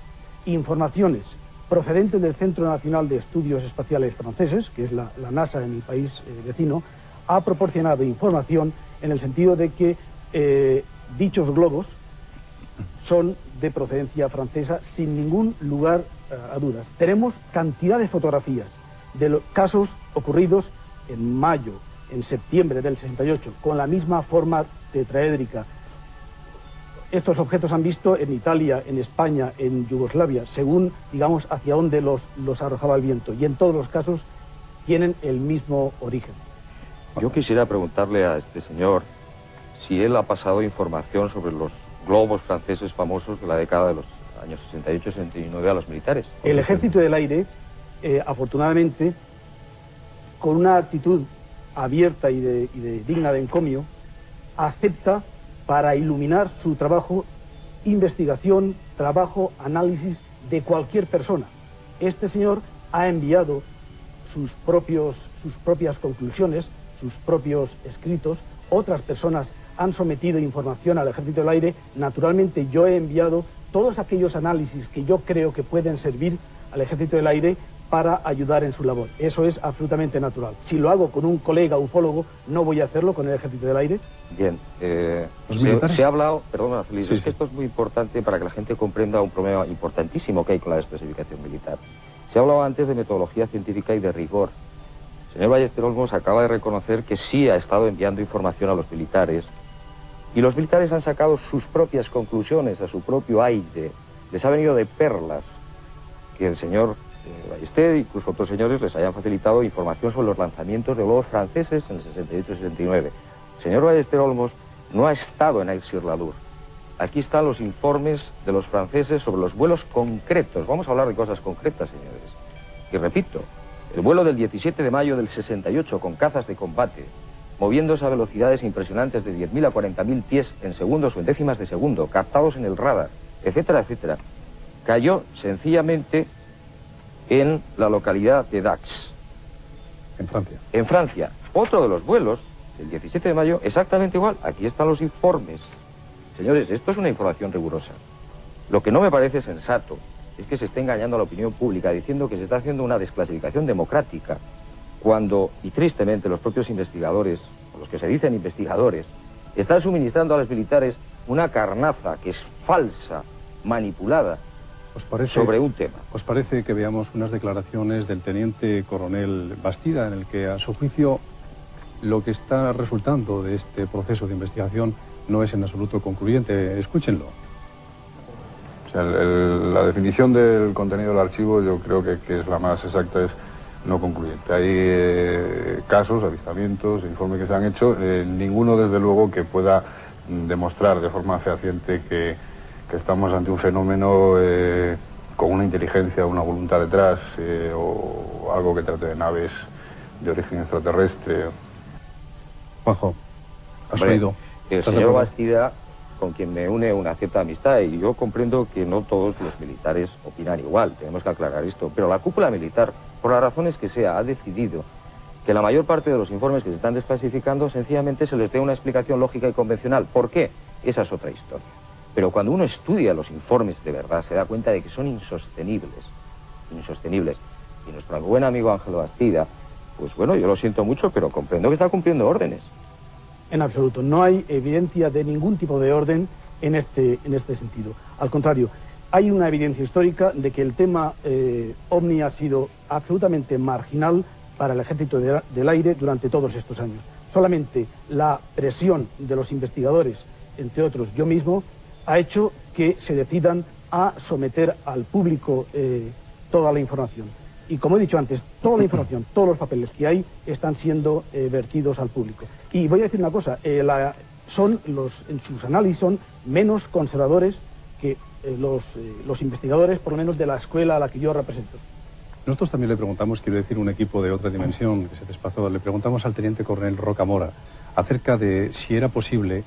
Informaciones procedentes del Centro Nacional de Estudios Espaciales franceses, que es la NASA en el país vecino, ha proporcionado información en el sentido de que dichos globos son de procedencia francesa sin ningún lugar a dudas. Tenemos cantidad de fotografías de los casos ocurridos en mayo, en septiembre del 68, con la misma forma tetraédrica. Estos objetos han visto en Italia, en España, en Yugoslavia, según, digamos, hacia dónde los arrojaba el viento. Y en todos los casos tienen el mismo origen. Yo quisiera preguntarle a este señor si él ha pasado información sobre los globos franceses famosos de la década de los años 68 y 69 a los militares. El Ejército del Aire, afortunadamente, con una actitud abierta y digna de encomio, acepta para iluminar su trabajo, investigación, trabajo, análisis de cualquier persona. Este señor ha enviado sus propias conclusiones, sus propios escritos. Otras personas han sometido información al Ejército del Aire, naturalmente yo he enviado todos aquellos análisis que yo creo que pueden servir al Ejército del Aire para ayudar en su labor. Eso es absolutamente natural. Si lo hago con un colega ufólogo, no voy a hacerlo con el Ejército del Aire. Bien, se ha hablado, perdona Feliz, es que esto es muy importante para que la gente comprenda un problema importantísimo que hay con la desclasificación militar. Se ha hablado antes de metodología científica y de rigor. El señor Ballester Olmos acaba de reconocer que sí ha estado enviando información a los militares, y los militares han sacado sus propias conclusiones a su propio aire. Les ha venido de perlas que el señor Ballester y incluso otros señores les hayan facilitado información sobre los lanzamientos de globos franceses en el 68 y 69. El señor Ballester Olmos no ha estado en Aix-sur-la-Dour. Aquí están los informes de los franceses sobre los vuelos concretos. Vamos a hablar de cosas concretas, señores. Y repito, el vuelo del 17 de mayo del 68 con cazas de combate, moviéndose a velocidades impresionantes de 10.000 a 40.000 pies en segundos o en décimas de segundo, captados en el radar, etcétera, etcétera, cayó sencillamente en la localidad de Dax. En Francia. En Francia. Otro de los vuelos, el 17 de mayo, exactamente igual. Aquí están los informes. Señores, esto es una información rigurosa. Lo que no me parece sensato es que se esté engañando a la opinión pública diciendo que se está haciendo una desclasificación democrática cuando, y tristemente, los propios investigadores, o los que se dicen investigadores, están suministrando a los militares una carnaza que es falsa, manipulada, sobre un tema. ¿Os parece que veamos unas declaraciones del teniente coronel Bastida en el que, a su juicio, lo que está resultando de este proceso de investigación no es en absoluto concluyente? Escúchenlo. O sea, la definición del contenido del archivo yo creo que es la más exacta, es no concluyente. Hay casos, avistamientos, informes que se han hecho, ninguno desde luego que pueda demostrar de forma fehaciente que estamos ante un fenómeno con una inteligencia, una voluntad detrás, o algo que trate de naves de origen extraterrestre. Juanjo, ¿has oído? El señor Bastida, con quien me une una cierta amistad, y yo comprendo que no todos los militares opinan igual, tenemos que aclarar esto, pero la cúpula militar, por las razones que sea, ha decidido que la mayor parte de los informes que se están desclasificando sencillamente se les dé una explicación lógica y convencional. ¿Por qué? Esa es otra historia. Pero cuando uno estudia los informes de verdad, se da cuenta de que son insostenibles. Insostenibles. Y nuestro buen amigo Ángelo Bastida, pues bueno, yo lo siento mucho, pero comprendo que está cumpliendo órdenes. En absoluto. No hay evidencia de ningún tipo de orden en este sentido. Al contrario, hay una evidencia histórica de que el tema OVNI ha sido absolutamente marginal para el Ejército del Aire durante todos estos años. Solamente la presión de los investigadores, entre otros yo mismo, ha hecho que se decidan a someter al público toda la información. Y como he dicho antes, toda la información, todos los papeles que hay están siendo vertidos al público. Y voy a decir una cosa, en sus análisis son menos conservadores que los investigadores, por lo menos de la escuela a la que yo represento. Nosotros también le preguntamos, quiero decir, un equipo de otra dimensión que se desplazó, le preguntamos al teniente coronel Rocamora acerca de si era posible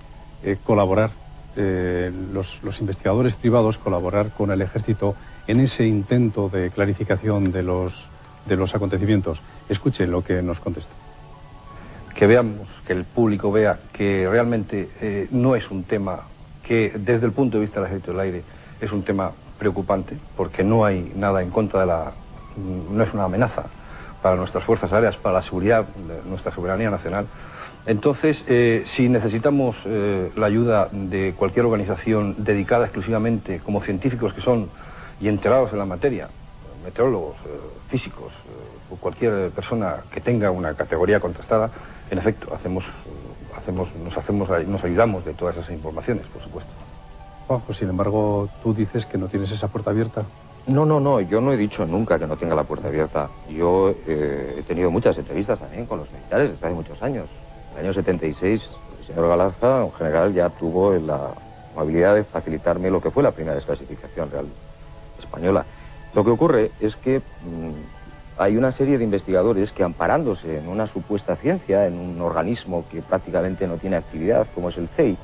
colaborar, los investigadores privados colaborar con el ejército en ese intento de clarificación de los acontecimientos. Escuchen lo que nos contestó. Que veamos, que el público vea que realmente no es un tema que desde el punto de vista del Ejército del Aire es un tema preocupante, porque no hay nada en contra de no es una amenaza para nuestras fuerzas aéreas, para la seguridad de nuestra soberanía nacional. Entonces, si necesitamos la ayuda de cualquier organización dedicada exclusivamente, como científicos que son y enterados en la materia, meteorólogos, físicos, o cualquier persona que tenga una categoría contrastada, en efecto, nos ayudamos de todas esas informaciones, por supuesto. Juanjo, sin embargo, tú dices que no tienes esa puerta abierta. No, yo no he dicho nunca que no tenga la puerta abierta. Yo he tenido muchas entrevistas también con los militares desde hace muchos años. En el año 76, el señor Galarza, un general, ya tuvo la amabilidad de facilitarme lo que fue la primera desclasificación real española. Lo que ocurre es que hay una serie de investigadores que, amparándose en una supuesta ciencia, en un organismo que prácticamente no tiene actividad, como es el CEI,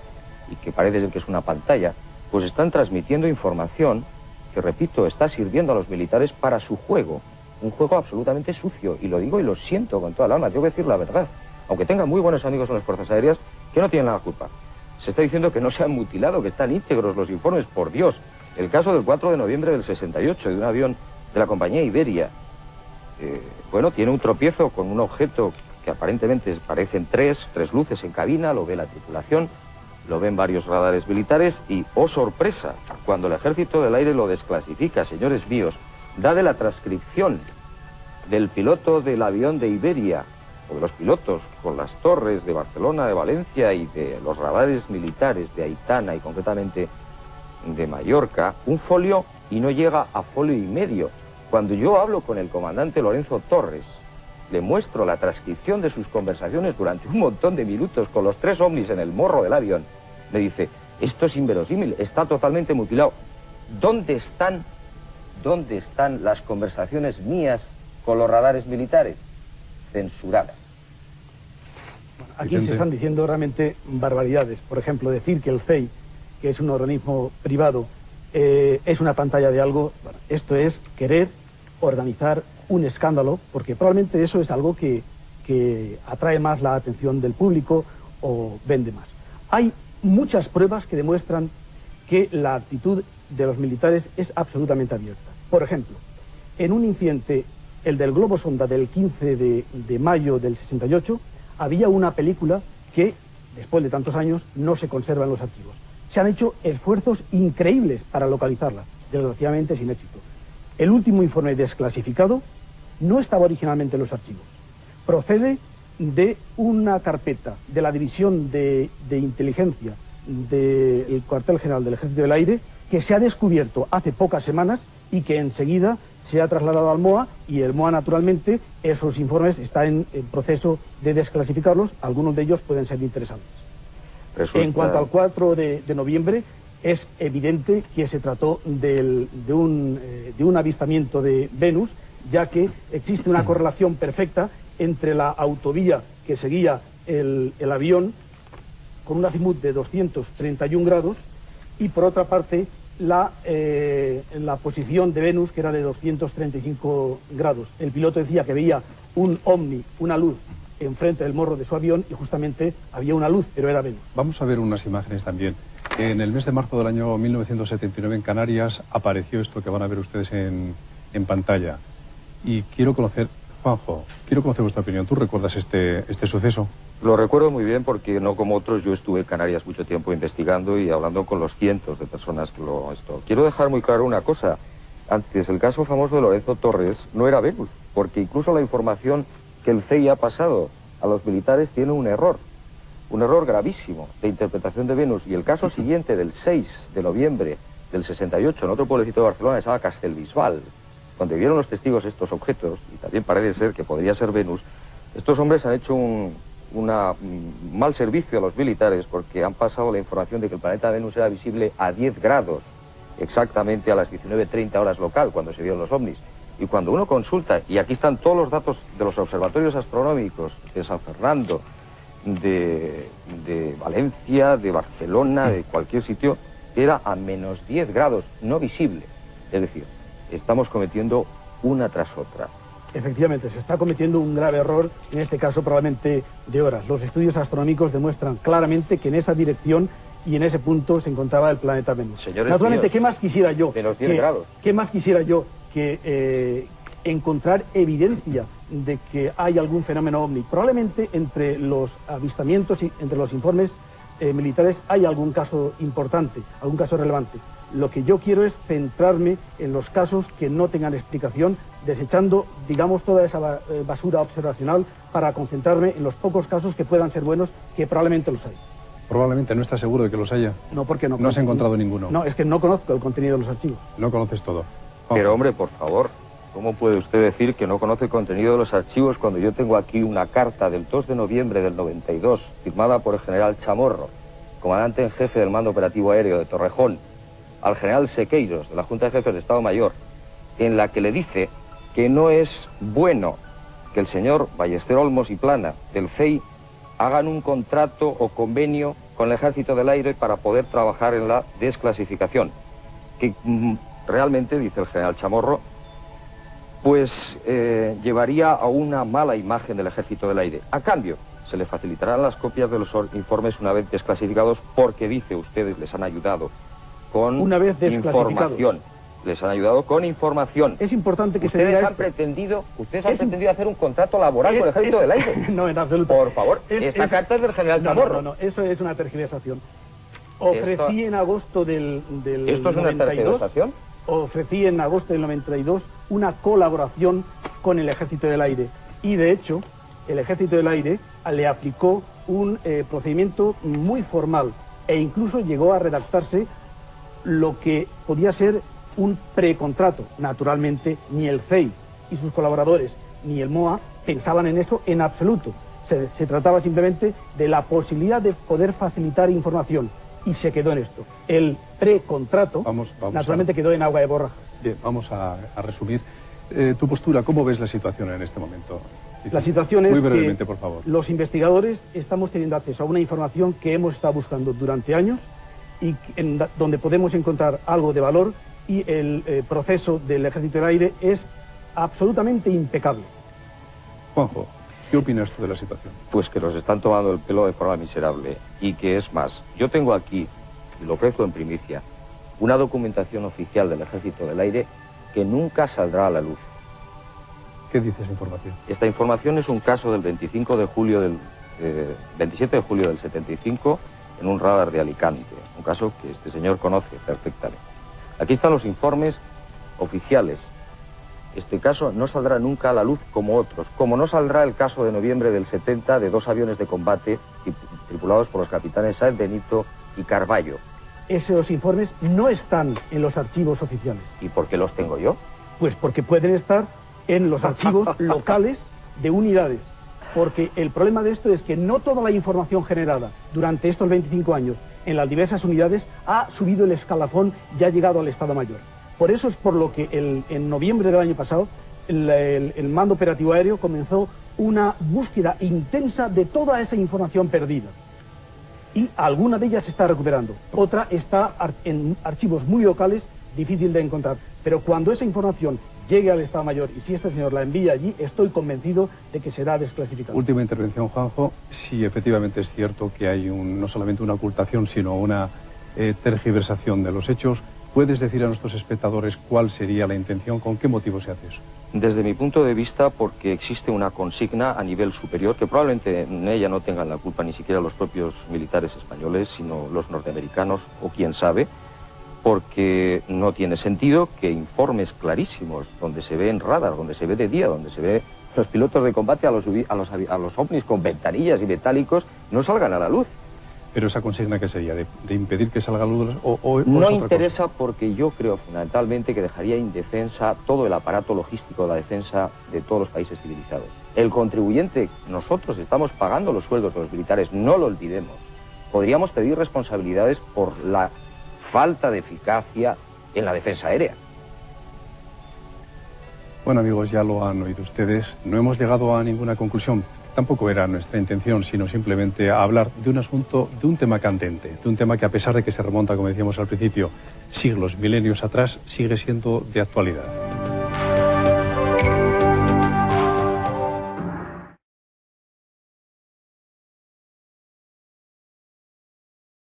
y que parece ser que es una pantalla, pues están transmitiendo información que, repito, está sirviendo a los militares para su juego. Un juego absolutamente sucio, y lo digo y lo siento con toda el alma, tengo que decir la verdad. Aunque tenga muy buenos amigos en las fuerzas aéreas, que no tienen la culpa. se está diciendo que no se han mutilado, que están íntegros los informes, por Dios. El caso del 4 de noviembre del 68, de un avión de la compañía Iberia, bueno, tiene un tropiezo con un objeto que aparentemente parecen tres luces en cabina, lo ve la tripulación, lo ven varios radares militares y, oh sorpresa, cuando el Ejército del Aire lo desclasifica, señores míos, da de la transcripción del piloto del avión de Iberia, o de los pilotos con las torres de Barcelona, de Valencia y de los radares militares de Aitana y concretamente de Mallorca, un folio y no llega a folio y medio. Cuando yo hablo con el comandante Lorenzo Torres, le muestro la transcripción de sus conversaciones durante un montón de minutos con los 3 ovnis en el morro del avión, me dice, esto es inverosímil, está totalmente mutilado. ¿Dónde están las conversaciones mías con los radares militares? Censuradas. Aquí se están diciendo realmente barbaridades. Por ejemplo, decir que el CEI, que es un organismo privado, es una pantalla de algo. Bueno, esto es querer organizar un escándalo, porque probablemente eso es algo que atrae más la atención del público o vende más. Hay muchas pruebas que demuestran que la actitud de los militares es absolutamente abierta. Por ejemplo, en un incidente, el del globo sonda del 15 de mayo del 68, había una película que, después de tantos años, no se conserva en los archivos. Se han hecho esfuerzos increíbles para localizarla, desgraciadamente sin éxito. El último informe desclasificado no estaba originalmente en los archivos. Procede de una carpeta de la División de Inteligencia del Cuartel General del Ejército del Aire, que se ha descubierto hace pocas semanas y que enseguida se ha trasladado al MOA, y el MOA, naturalmente, esos informes están en proceso de desclasificarlos. Algunos de ellos pueden ser interesantes. En cuanto al 4 de noviembre, es evidente que se trató de un avistamiento de Venus, ya que existe una correlación perfecta entre la autovía que seguía el avión, con un azimut de 231 grados, y por otra parte la posición de Venus, que era de 235 grados. El piloto decía que veía un ovni, una luz, enfrente del morro de su avión, y justamente había una luz, pero era Venus. Vamos a ver unas imágenes también. En el mes de marzo del año 1979 en Canarias apareció esto que van a ver ustedes en pantalla. Y quiero conocer, Juanjo, quiero conocer vuestra opinión. ¿Tú recuerdas este suceso? Lo recuerdo muy bien porque, no como otros, yo estuve en Canarias mucho tiempo investigando y hablando con los cientos de personas que Quiero dejar muy claro una cosa. Antes, el caso famoso de Lorenzo Torres no era Venus, porque incluso la información que el CEI ha pasado a los militares tiene un error gravísimo de interpretación de Venus. Y el caso siguiente, del 6 de noviembre del 68, en otro pueblecito de Barcelona, se llama Castelbisbal, donde vieron los testigos estos objetos, y también parece ser que podría ser Venus. Estos hombres han hecho un mal servicio a los militares, porque han pasado la información de que el planeta Venus era visible a 10 grados, exactamente a las 19:30 horas local, cuando se vieron los ovnis. Y cuando uno consulta, y aquí están todos los datos de los observatorios astronómicos de San Fernando, de Valencia, de Barcelona, de cualquier sitio, era a menos 10 grados, no visible. Es decir, estamos cometiendo una tras otra. Efectivamente, se está cometiendo un grave error, en este caso probablemente de horas. Los estudios astronómicos demuestran claramente que en esa dirección y en ese punto se encontraba el planeta Venus. Señores naturalmente, míos, ¿qué más quisiera yo? Menos 10 grados. ¿Qué más quisiera yo que encontrar evidencia de que hay algún fenómeno ovni? Probablemente entre los avistamientos y entre los informes militares hay algún caso importante, algún caso relevante. Lo que yo quiero es centrarme en los casos que no tengan explicación, desechando, digamos, toda esa basura observacional, para concentrarme en los pocos casos que puedan ser buenos, que probablemente los hay. Probablemente, ¿no estás seguro de que los haya? No, porque no. No has encontrado ninguno. No, es que no conozco el contenido de los archivos. No conoces todo. Pero hombre, por favor, ¿cómo puede usted decir que no conoce el contenido de los archivos cuando yo tengo aquí una carta del 2 de noviembre del 92, firmada por el general Chamorro, comandante en jefe del Mando Operativo Aéreo de Torrejón, al general Sequeiros, de la Junta de Jefes de Estado Mayor, en la que le dice que no es bueno que el señor Ballester Olmos y Plana, del CEI, hagan un contrato o convenio con el Ejército del Aire para poder trabajar en la desclasificación? Que realmente, dice el general Chamorro, pues llevaría a una mala imagen del Ejército del Aire. A cambio, se les facilitarán las copias de los informes una vez desclasificados, porque dice ustedes les han ayudado con una vez información. Les han ayudado con información. Es importante que ustedes se diga han pretendido hacer un contrato laboral con el Ejército del Aire. No, en absoluto. Por favor, esta carta es del general Chamorro. No, eso es una tergiversación. Ofrecí en agosto del ¿Esto es 92, una tergiversación? Ofrecí en agosto del 92 una colaboración con el Ejército del Aire. Y de hecho, el Ejército del Aire le aplicó un procedimiento muy formal e incluso llegó a redactarse lo que podía ser un precontrato. Naturalmente, ni el CEI y sus colaboradores, ni el MOA pensaban en eso en absoluto. Se trataba simplemente de la posibilidad de poder facilitar información, y se quedó en esto. El precontrato, naturalmente, quedó en agua de borrajas. Bien, vamos a resumir. Tu postura, ¿cómo ves la situación en este momento? La situación es muy brevemente, que por favor. Los investigadores estamos teniendo acceso a una información que hemos estado buscando durante años y donde podemos encontrar algo de valor, y el proceso del Ejército del Aire es absolutamente impecable. Juanjo, ¿qué opinas tú de la situación? Pues que nos están tomando el pelo de forma miserable, y que es más, yo tengo aquí, y lo ofrezco en primicia, una documentación oficial del Ejército del Aire que nunca saldrá a la luz. ¿Qué dice esa información? Esta información es un caso del 27 de julio del 75 en un radar de Alicante, un caso que este señor conoce perfectamente. Aquí están los informes oficiales. Este caso no saldrá nunca a la luz como otros, como no saldrá el caso de noviembre del 70 de 2 aviones de combate tripulados por los capitanes Sáenz Benito y Carballo. Esos informes no están en los archivos oficiales. ¿Y por qué los tengo yo? Pues porque pueden estar en los archivos locales de unidades. Porque el problema de esto es que no toda la información generada durante estos 25 años en las diversas unidades ha subido el escalafón y ha llegado al Estado Mayor. Por eso es por lo que en noviembre del año pasado el Mando Operativo Aéreo comenzó una búsqueda intensa de toda esa información perdida. Y alguna de ellas se está recuperando. Otra está en archivos muy locales, difícil de encontrar. Pero cuando esa información llegue al Estado Mayor, y si este señor la envía allí, estoy convencido de que será desclasificada. Última intervención, Juanjo. Si efectivamente es cierto que hay no solamente una ocultación, sino una tergiversación de los hechos, ¿puedes decir a nuestros espectadores cuál sería la intención, con qué motivo se hace eso? Desde mi punto de vista, porque existe una consigna a nivel superior, que probablemente en ella no tengan la culpa ni siquiera los propios militares españoles, sino los norteamericanos, o quién sabe, porque no tiene sentido que informes clarísimos, donde se ve en radar, donde se ve de día, donde se ve los pilotos de combate a los ovnis con ventanillas y metálicos, no salgan a la luz. ¿Pero esa consigna qué sería? ¿De impedir que salga a la luz o no interesa, porque yo creo fundamentalmente que dejaría indefensa todo el aparato logístico de la defensa de todos los países civilizados. El contribuyente, nosotros estamos pagando los sueldos de los militares, no lo olvidemos. Podríamos pedir responsabilidades por la falta de eficacia en la defensa aérea. Bueno, amigos, ya lo han oído ustedes. No hemos llegado a ninguna conclusión. Tampoco era nuestra intención, sino simplemente hablar de un asunto, de un tema candente, de un tema que, a pesar de que se remonta, como decíamos al principio, siglos, milenios atrás, sigue siendo de actualidad.